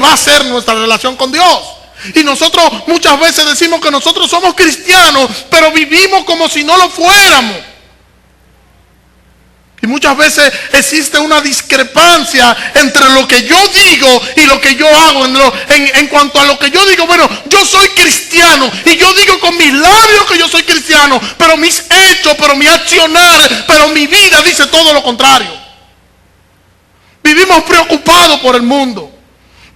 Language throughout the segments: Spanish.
va a ser nuestra relación con Dios. Y nosotros muchas veces decimos que nosotros somos cristianos, pero vivimos como si no lo fuéramos. Y muchas veces existe una discrepancia entre lo que yo digo y lo que yo hago. En cuanto a lo que yo digo, bueno, yo soy cristiano y yo digo con mis labios que yo soy cristiano, pero mis hechos, pero mi accionar, pero mi vida dice todo lo contrario. Vivimos preocupados por el mundo.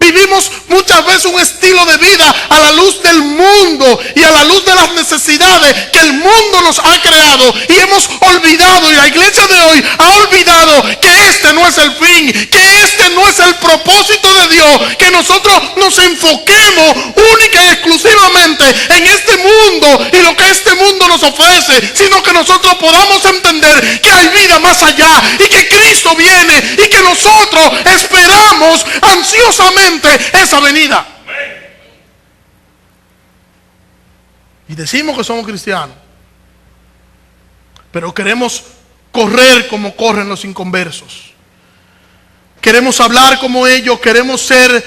Vivimos muchas veces un estilo de vida a la luz del mundo y a la luz de las necesidades que el mundo nos ha creado, y hemos olvidado, y la iglesia de hoy ha olvidado, que este no es el fin, que este no es el propósito de Dios, que nosotros nos enfoquemos única y exclusivamente en este mundo y lo que este mundo nos ofrece, sino que nosotros podamos entender que hay vida más allá y que Cristo viene y que nosotros esperamos ansiosamente esa venida. Y decimos que somos cristianos, pero queremos correr como corren los inconversos. Queremos hablar como ellos, queremos ser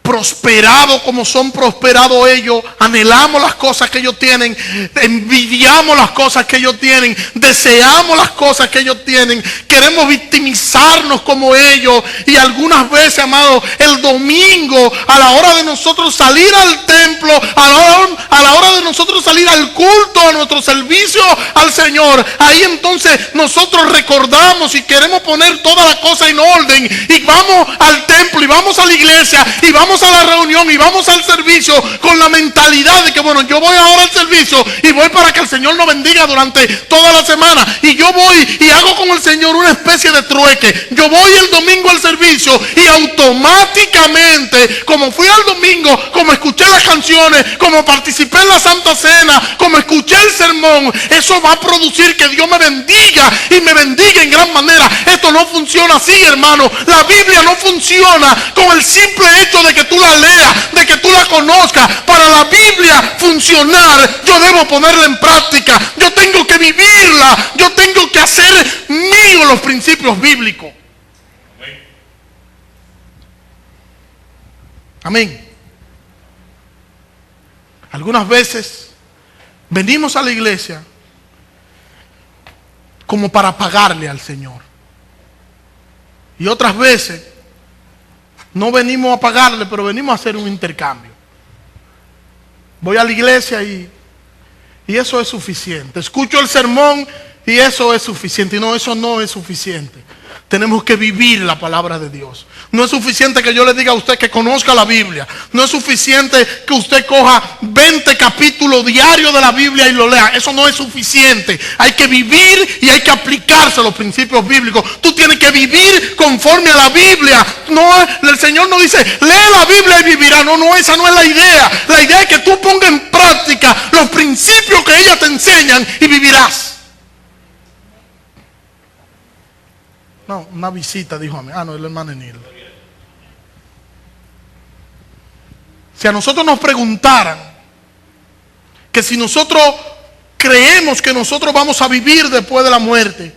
prosperados como son prosperados ellos. Anhelamos las cosas que ellos tienen, envidiamos las cosas que ellos tienen, deseamos las cosas que ellos tienen, queremos victimizarnos como ellos. Y algunas veces, amados, el domingo, a la hora de nosotros salir al templo, a la hora de nosotros salir al culto, a nuestro servicio al Señor, ahí entonces nosotros recordamos y queremos poner toda la cosa en orden, y vamos al templo y vamos a la iglesia y vamos a la reunión y vamos al servicio con la mentalidad de que, bueno, yo voy ahora al servicio y voy para que el Señor nos bendiga durante toda la semana, y yo voy y hago con el Señor una especie de trueque. Yo voy el domingo al servicio y automáticamente, como fui al domingo, como escuché las canciones, como participé en la Santa Cena, como escuché el sermón, eso va a producir que Dios me bendiga y me bendiga en gran manera. Esto no funciona así, hermano. La Biblia no funciona con el simple hecho de que tú la leas, de que tú la conozcas. Para la Biblia funcionar, yo debo ponerla en práctica, yo tengo que vivirla, yo tengo que hacer mío los principios bíblicos. Amén. Algunas veces venimos a la iglesia como para pagarle al Señor, y otras veces no venimos a pagarle, pero venimos a hacer un intercambio. Voy a la iglesia y eso es suficiente. Escucho el sermón y eso es suficiente. Y no, eso no es suficiente. Tenemos que vivir la palabra de Dios. No es suficiente que yo le diga a usted que conozca la Biblia. No es suficiente que usted coja 20 capítulos diarios de la Biblia y lo lea. Eso no es suficiente. Hay que vivir y hay que aplicarse los principios bíblicos. Tú tienes que vivir conforme a la Biblia. No, el Señor no dice, lee la Biblia y vivirá. No, esa no es la idea. La idea es que tú pongas en práctica los principios que ella te enseñan y vivirás. No, una visita, dijo a mí. No, el hermano Enil. Si a nosotros nos preguntaran que si nosotros creemos que nosotros vamos a vivir después de la muerte,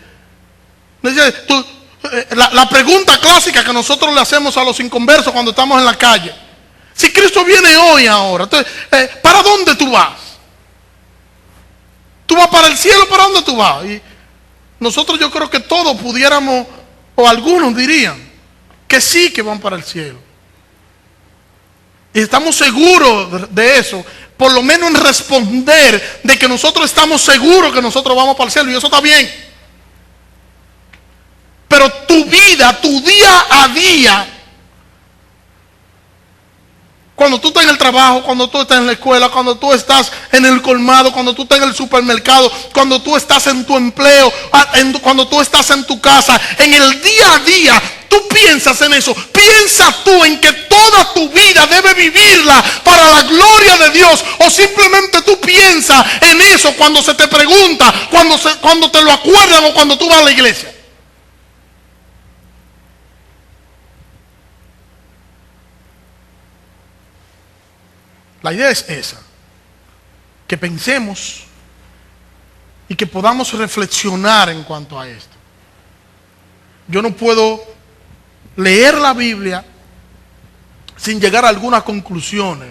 la pregunta clásica que nosotros le hacemos a los inconversos cuando estamos en la calle: si Cristo viene hoy, ahora, entonces, ¿para dónde tú vas? ¿Tú vas para el cielo? ¿Para dónde tú vas? Y nosotros, yo creo que todos pudiéramos, o algunos dirían que sí, que van para el cielo. Y estamos seguros de eso, por lo menos en responder de que nosotros estamos seguros que nosotros vamos para el cielo, y eso está bien. Pero tu vida, tu día a día, cuando tú estás en el trabajo, cuando tú estás en la escuela, cuando tú estás en el colmado, cuando tú estás en el supermercado, cuando tú estás en tu empleo, cuando tú estás en tu casa, en el día a día, tú piensas en eso. Piensa tú en que toda tu vida debe vivirla para la gloria de Dios, o simplemente tú piensas en eso cuando se te pregunta, cuando te lo acuerdan, o cuando tú vas a la iglesia. La idea es esa, que pensemos y que podamos reflexionar en cuanto a esto. Yo no puedo leer la Biblia sin llegar a algunas conclusiones.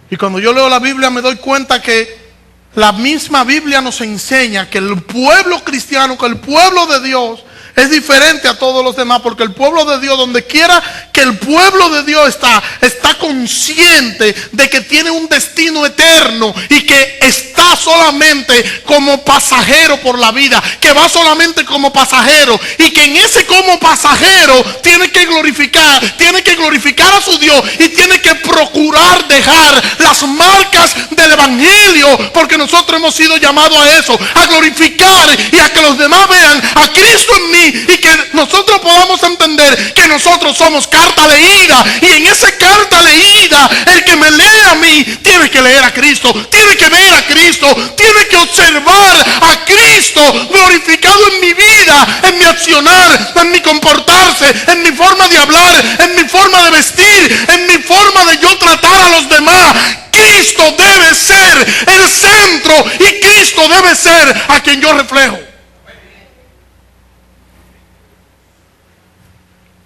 Y cuando yo leo la Biblia me doy cuenta que la misma Biblia nos enseña que el pueblo cristiano, que el pueblo de Dios es diferente a todos los demás, porque el pueblo de Dios, donde quiera que el pueblo de Dios está consciente de que tiene un destino eterno y que está solamente como pasajero por la vida, que va solamente como pasajero, y que en ese como pasajero tiene que glorificar a su Dios y tiene que procurar dejar las marcas del evangelio, porque nosotros hemos sido llamados a eso, a glorificar y a que los demás vean a Cristo en mí, y que nosotros podamos entender que nosotros somos carta leída, y en esa carta leída el que me lee a mí tiene que leer a Cristo, tiene que ver a Cristo, tiene que observar a Cristo glorificado en mi vida, en mi accionar, en mi comportarse, en mi forma de hablar, en mi forma de vestir, en mi forma de yo tratar a los demás. Cristo debe ser el centro y Cristo debe ser a quien yo reflejo.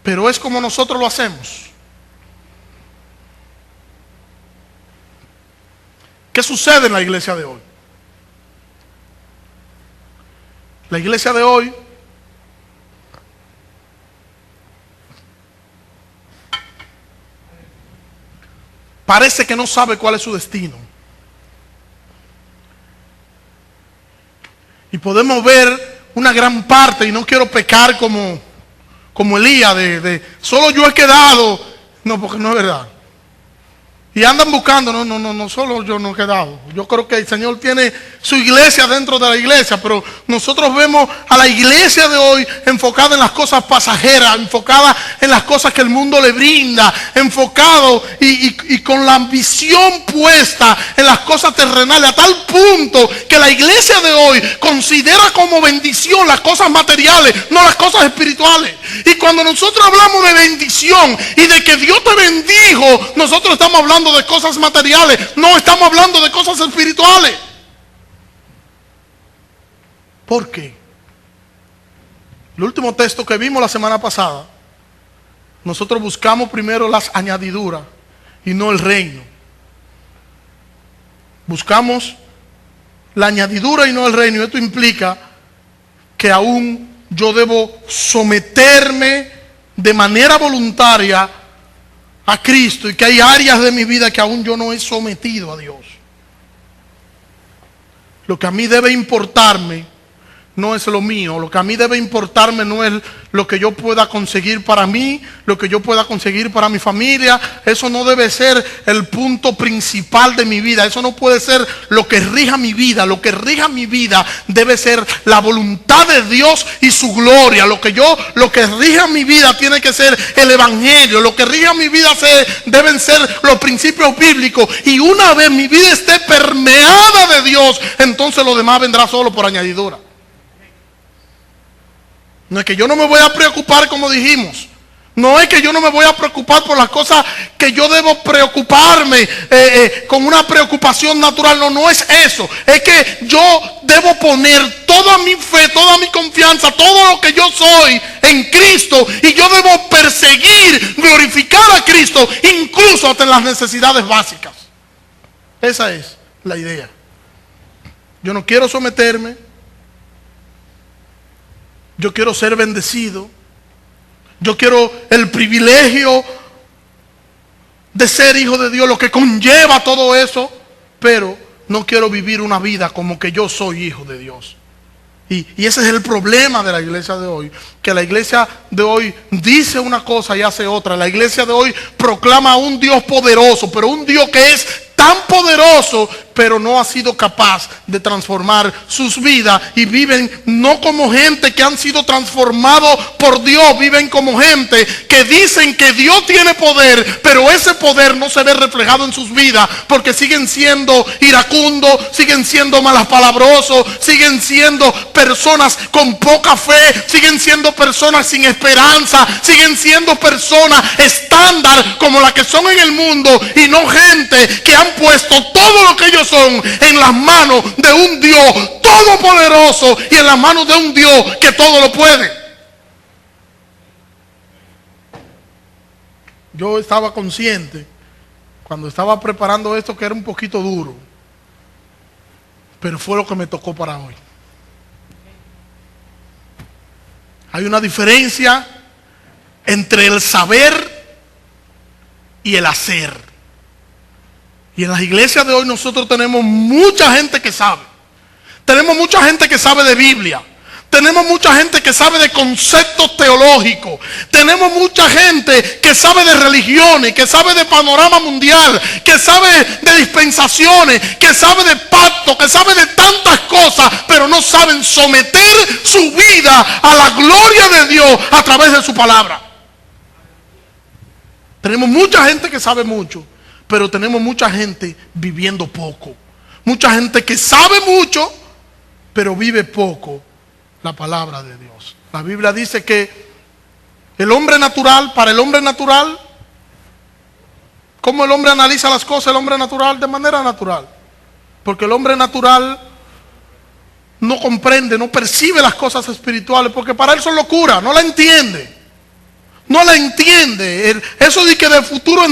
Pero es como nosotros lo hacemos. ¿Qué sucede en la iglesia de hoy? La iglesia de hoy parece que no sabe cuál es su destino. Y podemos ver una gran parte, y no quiero pecar como Elías, de solo yo he quedado. No, porque no es verdad. Y andan buscando, no, solo yo no he quedado. Yo creo que el Señor tiene su iglesia dentro de la iglesia, pero nosotros vemos a la iglesia de hoy enfocada en las cosas pasajeras, enfocada en las cosas que el mundo le brinda, enfocado y con la visión puesta en las cosas terrenales, a tal punto que la iglesia de hoy considera como bendición las cosas materiales, no las cosas espirituales. Y cuando nosotros hablamos de bendición y de que Dios te bendijo, nosotros estamos hablando de cosas materiales, no estamos hablando de cosas espirituales. ¿Por qué? El último texto que vimos la semana pasada, nosotros buscamos primero las añadiduras y no el reino. Buscamos la añadidura y no el reino. Esto implica que aún yo debo someterme de manera voluntaria a Cristo, y que hay áreas de mi vida que aún yo no he sometido a Dios. Lo que a mí debe importarme no es lo mío. Lo que a mí debe importarme no es lo que yo pueda conseguir para mí, lo que yo pueda conseguir para mi familia. Eso no debe ser el punto principal de mi vida. Eso no puede ser lo que rija mi vida. Lo que rija mi vida debe ser la voluntad de Dios y su gloria. Lo que rija mi vida tiene que ser el evangelio. Lo que rija mi vida deben ser los principios bíblicos. Y una vez mi vida esté permeada de Dios, entonces lo demás vendrá solo por añadidura. No es que yo no me voy a preocupar, como dijimos. No es que yo no me voy a preocupar por las cosas que yo debo preocuparme con una preocupación natural. No es eso. Es que yo debo poner toda mi fe, toda mi confianza, todo lo que yo soy en Cristo. Y yo debo perseguir, glorificar a Cristo, incluso hasta en las necesidades básicas. Esa es la idea. Yo no quiero someterme. Yo quiero ser bendecido. Yo quiero el privilegio de ser hijo de Dios, lo que conlleva todo eso. Pero no quiero vivir una vida como que yo soy hijo de Dios. Y ese es el problema de la iglesia de hoy. Que la iglesia de hoy dice una cosa y hace otra. La iglesia de hoy proclama a un Dios poderoso, pero un Dios que es tan poderoso, pero no ha sido capaz de transformar sus vidas. Y viven no como gente que han sido transformados por Dios. Viven como gente que dicen que Dios tiene poder, pero ese poder no se ve reflejado en sus vidas, porque siguen siendo iracundos, siguen siendo malaspalabrosos, siguen siendo personas con poca fe, siguen siendo personas sin esperanza, siguen siendo personas estándar como las que son en el mundo, y no gente que han puesto todo lo que ellos son en las manos de un Dios todopoderoso y en las manos de un Dios que todo lo puede. yo estaba consciente cuando estaba preparando esto que era un poquito duro, pero fue lo que me tocó para hoy. Hay una diferencia entre el saber y el hacer. Y en las iglesias de hoy nosotros tenemos mucha gente que sabe. Tenemos mucha gente que sabe de Biblia. Tenemos mucha gente que sabe de conceptos teológicos. Tenemos mucha gente que sabe de religiones, que sabe de panorama mundial, que sabe de dispensaciones, que sabe de pactos, que sabe de tantas cosas, pero no saben someter su vida a la gloria de Dios a través de su palabra. Tenemos mucha gente que sabe mucho, pero tenemos mucha gente viviendo poco. Mucha gente que sabe mucho, pero vive poco la palabra de Dios. La Biblia dice que el hombre natural, para el hombre natural, ¿cómo el hombre analiza las cosas? El hombre natural de manera natural. Porque el hombre natural no comprende, no percibe las cosas espirituales, porque para él son locura, no la entiende. No la entiende. Eso de que el futuro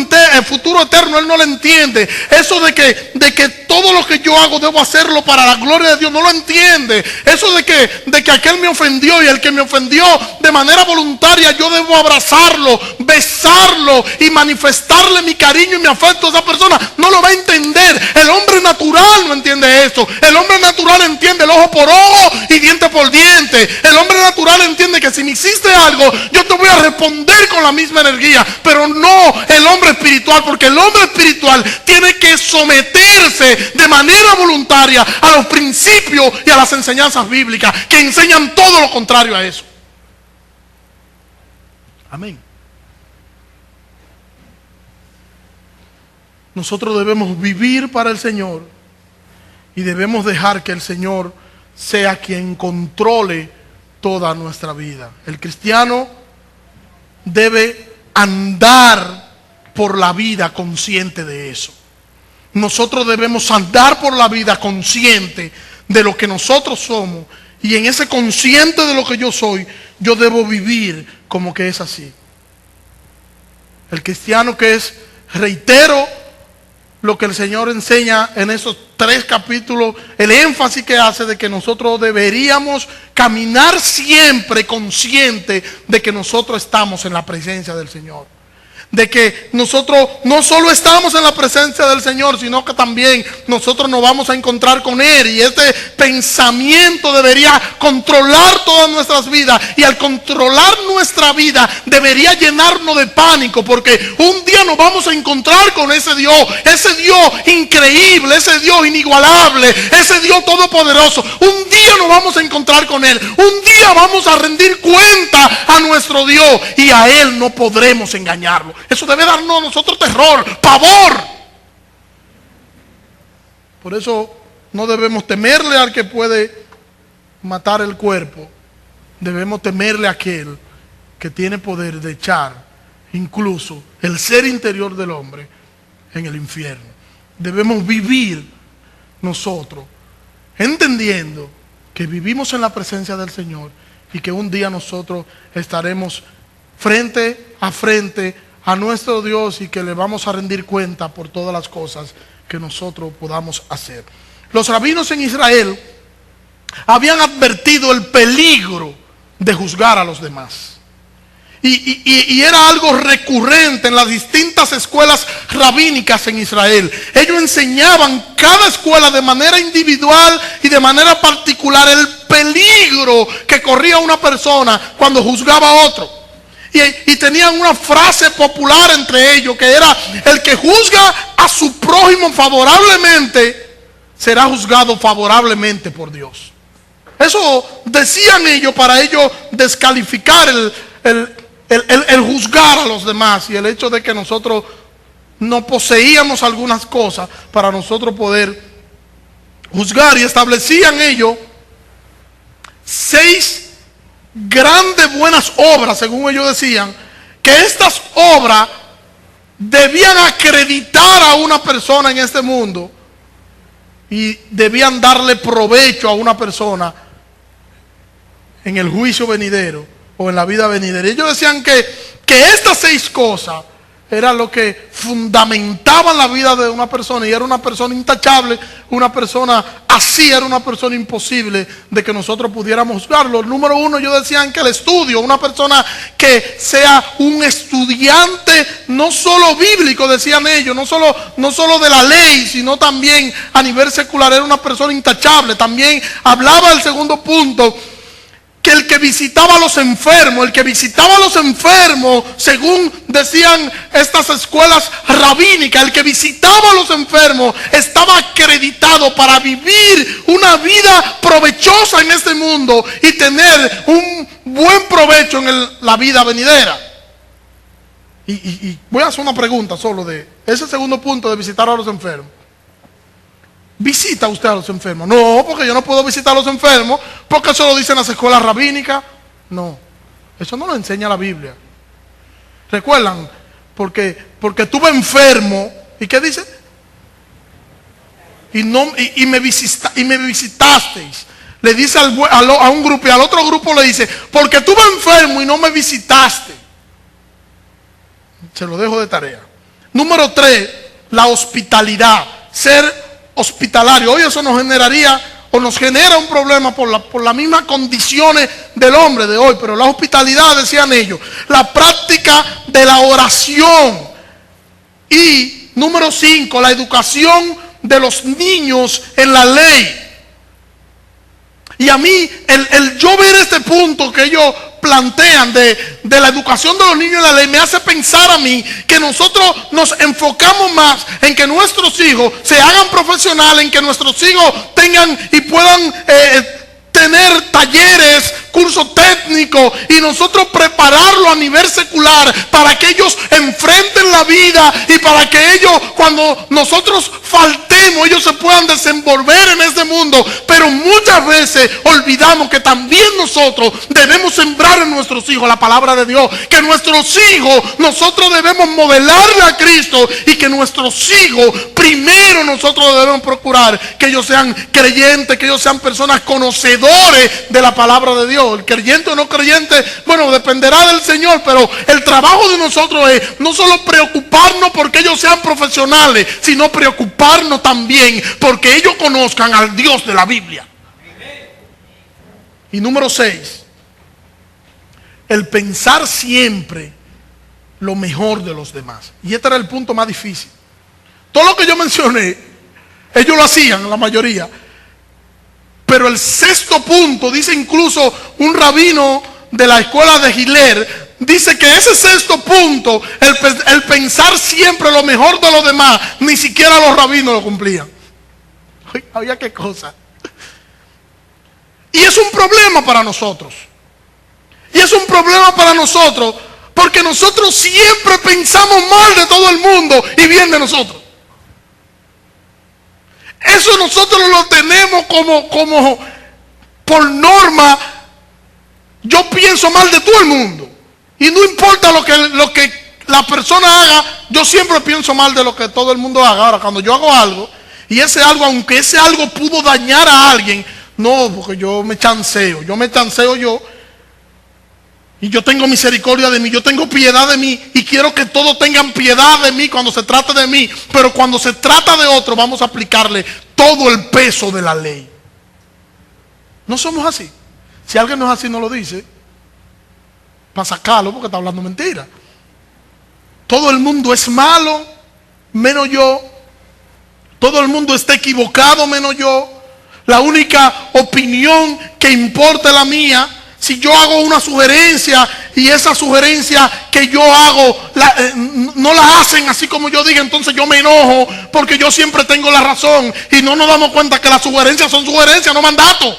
eterno él no lo entiende. Eso de que todo lo que yo hago debo hacerlo para la gloria de Dios, no lo entiende. Eso de que aquel me ofendió y el que me ofendió de manera voluntaria yo debo abrazarlo, besarlo y manifestarle mi cariño y mi afecto a esa persona, no lo va a entender. El hombre natural no entiende eso. El hombre natural entiende el ojo por ojo y diente por diente. El hombre natural entiende que si me hiciste algo, yo te voy a responder con la misma energía, pero no el hombre espiritual, porque el hombre espiritual tiene que someterse de manera voluntaria a los principios y a las enseñanzas bíblicas que enseñan todo lo contrario a eso. Amén. Nosotros debemos vivir para el Señor y debemos dejar que el Señor sea quien controle toda nuestra vida. El cristiano debe andar por la vida consciente de eso. Nosotros debemos andar por la vida consciente de lo que nosotros somos, y en ese consciente de lo que yo soy, yo debo vivir como que es así. El cristiano que es, reitero lo que el Señor enseña en esos 3 capítulos, el énfasis que hace de que nosotros deberíamos caminar siempre consciente de que nosotros estamos en la presencia del Señor. De que nosotros no solo estamos en la presencia del Señor, sino que también nosotros nos vamos a encontrar con Él. Y este pensamiento debería controlar todas nuestras vidas. Y al controlar nuestra vida debería llenarnos de pánico, porque un día nos vamos a encontrar con ese Dios increíble, ese Dios inigualable, ese Dios todopoderoso. Un día nos vamos a encontrar con Él. Un día vamos a rendir cuenta a nuestro Dios, y a Él no podremos engañarlo. Eso debe darnos a nosotros terror, pavor. Por eso no debemos temerle al que puede matar el cuerpo. Debemos temerle a aquel que tiene poder de echar incluso el ser interior del hombre en el infierno. Debemos vivir nosotros entendiendo que vivimos en la presencia del Señor y que un día nosotros estaremos frente a frente a nuestro Dios, y que le vamos a rendir cuenta por todas las cosas que nosotros podamos hacer. Los rabinos en Israel habían advertido el peligro de juzgar a los demás. Y era algo recurrente en las distintas escuelas rabínicas en Israel. Ellos enseñaban cada escuela de manera individual y de manera particular el peligro que corría una persona cuando juzgaba a otro. Y tenían una frase popular entre ellos que era: el que juzga a su prójimo favorablemente será juzgado favorablemente por Dios. Eso decían ellos para ellos descalificar el juzgar a los demás, y el hecho de que nosotros no poseíamos algunas cosas para nosotros poder juzgar. Y establecían ellos 6 grandes buenas obras, según ellos decían, que estas obras debían acreditar a una persona en este mundo y debían darle provecho a una persona en el juicio venidero o en la vida venidera. Ellos decían que estas 6 cosas era lo que fundamentaba la vida de una persona, y era una persona intachable, una persona así, era una persona imposible de que nosotros pudiéramos juzgarlo. Número uno, ellos decían que el estudio, una persona que sea un estudiante no solo bíblico, decían ellos, no solo de la ley, sino también a nivel secular, era una persona intachable. También hablaba el segundo punto, que el que visitaba a los enfermos, según decían estas escuelas rabínicas, el que visitaba a los enfermos estaba acreditado para vivir una vida provechosa en este mundo y tener un buen provecho en la vida venidera. Y voy a hacer una pregunta solo de ese segundo punto de visitar a los enfermos. ¿Visita usted a los enfermos? No, porque yo no puedo visitar a los enfermos, porque eso lo dicen las escuelas rabínicas. No, eso no lo enseña la Biblia. ¿Recuerdan? Porque estuve enfermo. ¿Y qué dice? Y me visitasteis. Le dice a un grupo, y al otro grupo le dice, porque estuve enfermo y no me visitaste. Se lo dejo de tarea. Número 3, la hospitalidad. Ser hospitalario. Hoy eso nos genera un problema por las mismas condiciones del hombre de hoy. Pero la hospitalidad, decían ellos, la práctica de la oración. Y número 5, la educación de los niños en la ley. Y a mí, el yo ver este punto que ellos plantean de la educación de los niños en la ley, me hace pensar a mí que nosotros nos enfocamos más en que nuestros hijos se hagan profesionales, en que nuestros hijos tengan y puedan tener talleres, cursos técnicos, y nosotros prepararlo a nivel secular para que ellos enfrenten la vida y para que ellos, cuando nosotros faltemos, ellos se puedan desenvolver en este mundo. Pero muchas veces olvidamos que también nosotros debemos sembrar en nuestros hijos la palabra de Dios, que nuestros hijos nosotros debemos modelarle a Cristo, y que nuestros hijos primero nosotros debemos procurar que ellos sean creyentes, que ellos sean personas conocedores de la palabra de Dios. El creyente o no creyente, bueno, dependerá del Señor, pero el trabajo de nosotros es no solo preocuparnos porque ellos sean profesionales, sino preocuparnos también porque ellos conozcan al Dios de la Biblia. Y número 6, el pensar siempre lo mejor de los demás. Y este era el punto más difícil. Todo lo que yo mencioné, ellos lo hacían, la mayoría. Pero el 6º punto, dice incluso un rabino de la escuela de Hiller, dice que ese 6º punto, el pensar siempre lo mejor de los demás, ni siquiera los rabinos lo cumplían. Oiga, qué cosa. Y es un problema para nosotros. Porque nosotros siempre pensamos mal de todo el mundo y bien de nosotros. Eso nosotros lo tenemos como por norma. Yo pienso mal de todo el mundo, y no importa lo que la persona haga, yo siempre pienso mal de lo que todo el mundo haga. Ahora, cuando yo hago algo, y ese algo, aunque ese algo pudo dañar a alguien, no, porque yo me chanceo y yo tengo misericordia de mí, yo tengo piedad de mí, y quiero que todos tengan piedad de mí cuando se trata de mí. Pero cuando se trata de otro, vamos a aplicarle todo el peso de la ley. No somos así. Si alguien no es así, no lo dice para sacarlo, porque está hablando mentira. Todo el mundo es malo menos yo. Todo el mundo está equivocado menos yo. La única opinión que importa es la mía. Si yo hago una sugerencia y esa sugerencia que yo hago no la hacen así como yo diga, entonces yo me enojo porque yo siempre tengo la razón, y no nos damos cuenta que las sugerencias son sugerencias, no mandatos.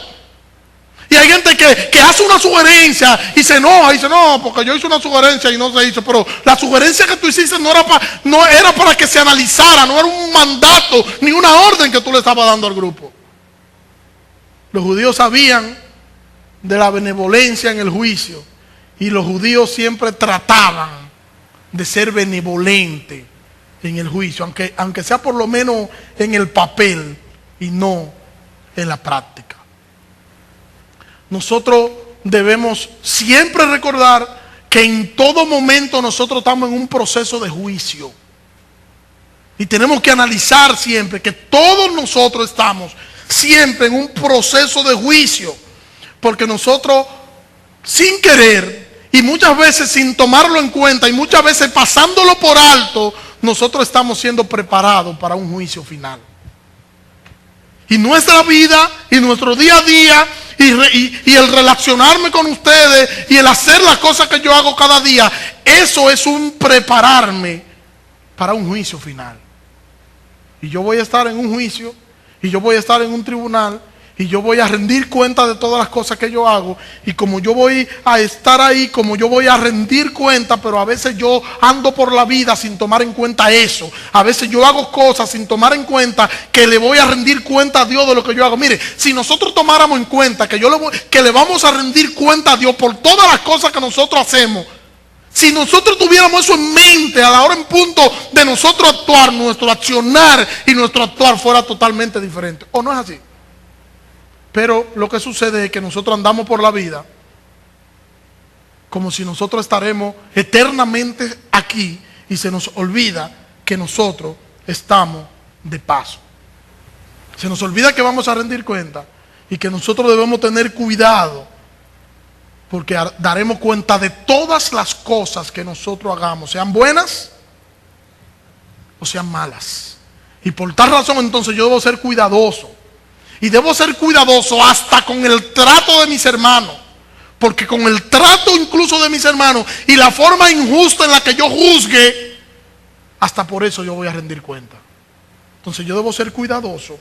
Y hay gente que hace una sugerencia y se enoja y dice, no, porque yo hice una sugerencia y no se hizo. Pero la sugerencia que tú hiciste no era para que se analizara, no era un mandato ni una orden que tú le estabas dando al grupo. Los judíos sabían de la benevolencia en el juicio, y los judíos siempre trataban de ser benevolentes en el juicio, aunque sea por lo menos en el papel y no en la práctica. Nosotros debemos siempre recordar que en todo momento nosotros estamos en un proceso de juicio. Y tenemos que analizar siempre que todos nosotros estamos siempre en un proceso de juicio. Porque nosotros, sin querer, y muchas veces sin tomarlo en cuenta, y muchas veces pasándolo por alto, nosotros estamos siendo preparados para un juicio final. Y nuestra vida, y nuestro día a día, y el relacionarme con ustedes, y el hacer las cosas que yo hago cada día, eso es un prepararme para un juicio final. Y yo voy a estar en un juicio, y yo voy a estar en un tribunal, y yo voy a rendir cuenta de todas las cosas que yo hago. Y como yo voy a estar ahí, como yo voy a rendir cuenta, pero a veces yo ando por la vida sin tomar en cuenta eso. A veces yo hago cosas sin tomar en cuenta que le voy a rendir cuenta a Dios de lo que yo hago. Mire, si nosotros tomáramos en cuenta que le vamos a rendir cuenta a Dios por todas las cosas que nosotros hacemos, si nosotros tuviéramos eso en mente a la hora en punto de nosotros actuar, nuestro accionar y nuestro actuar fuera totalmente diferente. ¿O no es así? Pero lo que sucede es que nosotros andamos por la vida como si nosotros estaremos eternamente aquí y se nos olvida que nosotros estamos de paso. Se nos olvida que vamos a rendir cuenta y que nosotros debemos tener cuidado porque daremos cuenta de todas las cosas que nosotros hagamos, sean buenas o sean malas. Y por tal razón entonces yo debo ser cuidadoso. Y debo ser cuidadoso hasta con el trato de mis hermanos. Porque con el trato incluso de mis hermanos y la forma injusta en la que yo juzgue, hasta por eso yo voy a rendir cuenta. Entonces yo debo ser cuidadoso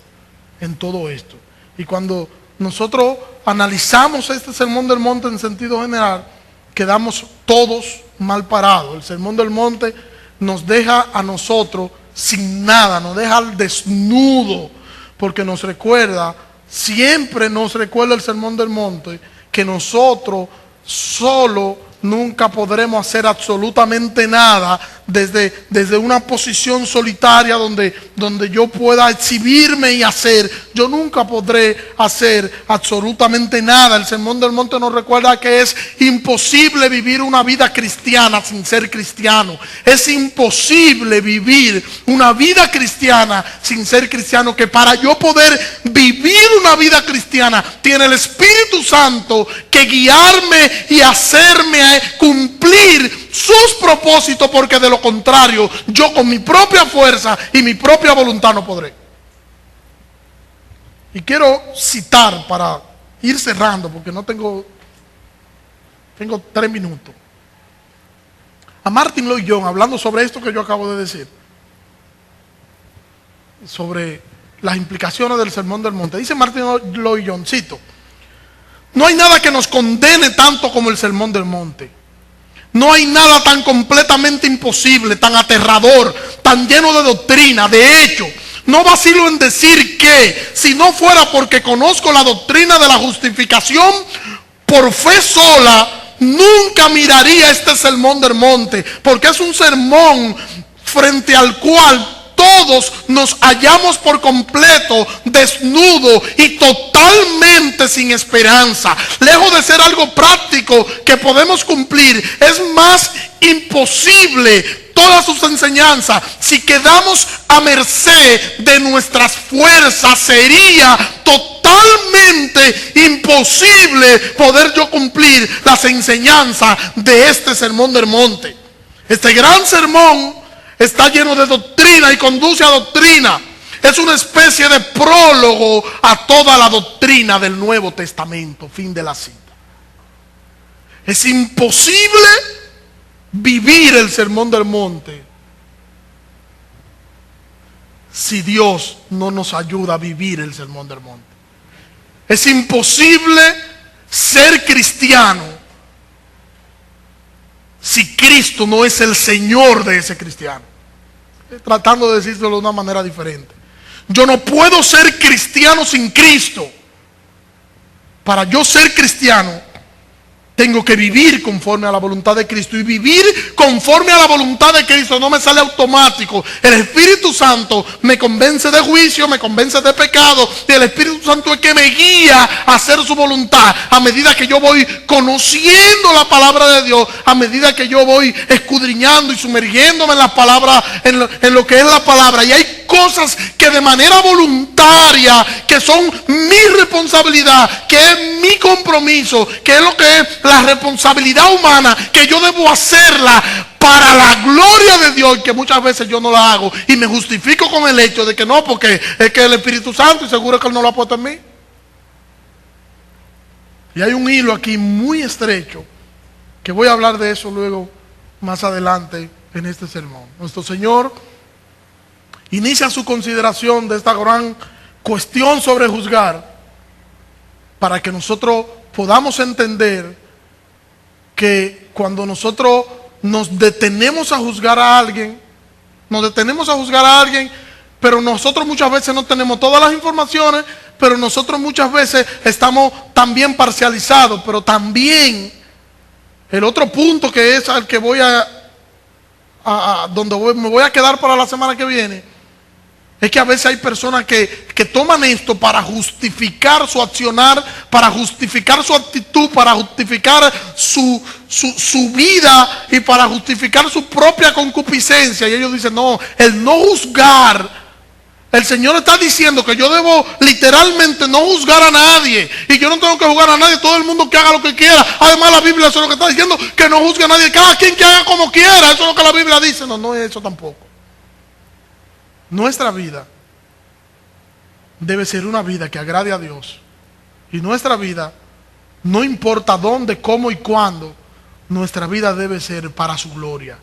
en todo esto. Y cuando nosotros analizamos este sermón del monte en sentido general, quedamos todos mal parados. El sermón del monte nos deja a nosotros sin nada, nos deja al desnudo. Porque nos recuerda, siempre nos recuerda el sermón del monte, que nosotros solo nunca podremos hacer absolutamente nada desde una posición solitaria donde yo pueda exhibirme y hacer. Yo nunca podré hacer absolutamente nada. El sermón del monte nos recuerda que es imposible vivir una vida cristiana sin ser cristiano. Es imposible vivir una vida cristiana sin ser cristiano. Que para yo poder vivir una vida cristiana tiene el Espíritu Santo que guiarme y hacerme cumplir sus propósitos, porque de lo contrario yo con mi propia fuerza y mi propia voluntad no podré. Y quiero citar para ir cerrando, porque no tengo 3 minutos, a Martin Lloyd-Jones hablando sobre esto que yo acabo de decir, sobre las implicaciones del sermón del monte. Dice Martin Lloyd-Jones, cito: no hay nada que nos condene tanto como el sermón del monte. No hay nada tan completamente imposible, tan aterrador, tan lleno de doctrina. De hecho, no vacilo en decir que, si no fuera porque conozco la doctrina de la justificación por fe sola, nunca miraría este sermón del monte, porque es un sermón frente al cual todos nos hallamos por completo desnudos y totalmente sin esperanza. Lejos de ser algo práctico que podemos cumplir, es más imposible todas sus enseñanzas. Si quedamos a merced de nuestras fuerzas, sería totalmente imposible poder yo cumplir las enseñanzas de este sermón del monte. Este gran sermón está lleno de doctrina y conduce a doctrina. Es una especie de prólogo a toda la doctrina del Nuevo Testamento. Fin de la cita. Es imposible vivir el sermón del monte si Dios no nos ayuda a vivir el sermón del monte. Es imposible ser cristiano si Cristo no es el Señor de ese cristiano. Tratando de decírselo de una manera diferente. Yo no puedo ser cristiano sin Cristo. Para yo ser cristiano, Tengo que vivir conforme a la voluntad de Cristo. Y vivir conforme a la voluntad de Cristo no me sale automático. El Espíritu Santo me convence de juicio, me convence de pecado. Y el Espíritu Santo es que me guía a hacer su voluntad. A medida que yo voy conociendo la palabra de Dios, a medida que yo voy escudriñando y sumergiéndome en la palabra, en lo que es la palabra. Y hay cosas que de manera voluntaria, que son mi responsabilidad, que es mi compromiso, que es lo que es la responsabilidad humana, que yo debo hacerla para la gloria de Dios, y que muchas veces yo no la hago y me justifico con el hecho de que no, porque es que el Espíritu Santo, y seguro que Él no lo ha puesto en mí. Y hay un hilo aquí muy estrecho, que voy a hablar de eso luego más adelante en este sermón. Nuestro Señor inicia su consideración de esta gran cuestión sobre juzgar, para que nosotros podamos entender que cuando nosotros nos detenemos a juzgar a alguien, pero nosotros muchas veces no tenemos todas las informaciones, pero nosotros muchas veces estamos también parcializados. Pero también el otro punto, que es al que voy me voy a quedar para la semana que viene, es que a veces hay personas que toman esto para justificar su accionar, para justificar su actitud, para justificar su vida y para justificar su propia concupiscencia. Y ellos dicen, no, el no juzgar, el Señor está diciendo que yo debo literalmente no juzgar a nadie. Y yo no tengo que juzgar a nadie, todo el mundo que haga lo que quiera. Además la Biblia eso es lo que está diciendo, que no juzgue a nadie, cada quien que haga como quiera. Eso es lo que la Biblia dice. No, no es eso tampoco. Nuestra vida debe ser una vida que agrade a Dios. Y nuestra vida, no importa dónde, cómo y cuándo, nuestra vida debe ser para su gloria.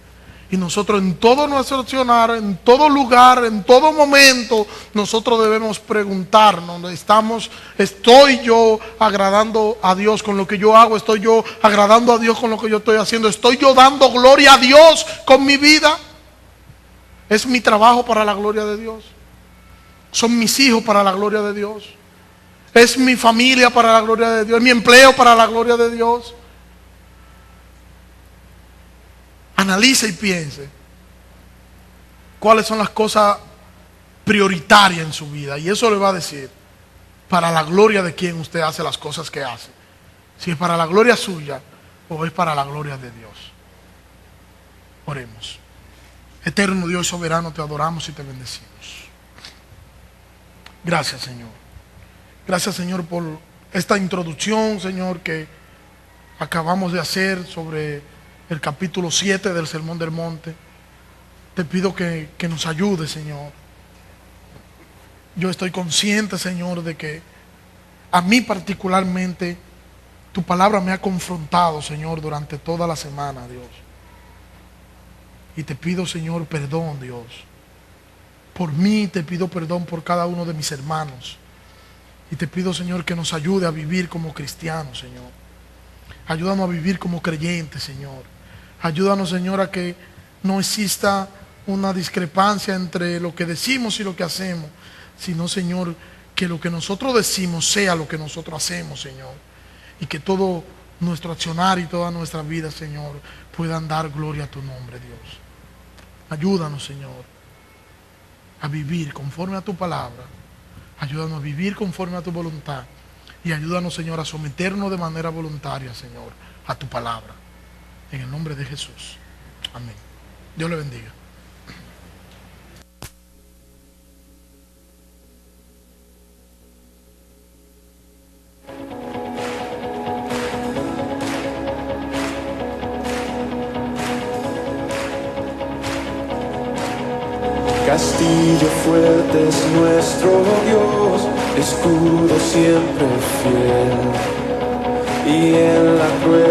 Y nosotros en todo nuestro accionar, en todo lugar, en todo momento, nosotros debemos preguntarnos, ¿estoy yo agradando a Dios con lo que yo hago? ¿Estoy yo agradando a Dios con lo que yo estoy haciendo? ¿Estoy yo dando gloria a Dios con mi vida? ¿Es mi trabajo para la gloria de Dios? ¿Son mis hijos para la gloria de Dios? ¿Es mi familia para la gloria de Dios? ¿Es mi empleo para la gloria de Dios? Analice y piense cuáles son las cosas prioritarias en su vida. Y eso le va a decir para la gloria de quien usted hace las cosas que hace. Si es para la gloria suya o es para la gloria de Dios. Oremos. Eterno Dios soberano, te adoramos y te bendecimos. Gracias, Señor. Gracias, Señor, por esta introducción, Señor, que acabamos de hacer sobre el capítulo 7 del Sermón del Monte. Te pido que nos ayude, Señor. Yo estoy consciente, Señor, de que a mí particularmente tu palabra me ha confrontado, Señor, durante toda la semana, Dios. Y te pido, Señor, perdón, Dios. Por mí te pido perdón por cada uno de mis hermanos. Y te pido, Señor, que nos ayude a vivir como cristianos, Señor. Ayúdanos a vivir como creyentes, Señor. Ayúdanos, Señor, a que no exista una discrepancia entre lo que decimos y lo que hacemos, sino, Señor, que lo que nosotros decimos sea lo que nosotros hacemos, Señor. Y que todo nuestro accionar y toda nuestra vida, Señor, puedan dar gloria a tu nombre, Dios. Ayúdanos, Señor, a vivir conforme a tu palabra. Ayúdanos a vivir conforme a tu voluntad. Y ayúdanos, Señor, a someternos de manera voluntaria, Señor, a tu palabra. En el nombre de Jesús. Amén. Dios le bendiga. Castillo fuerte es nuestro Dios, escudo siempre fiel, y en la cruel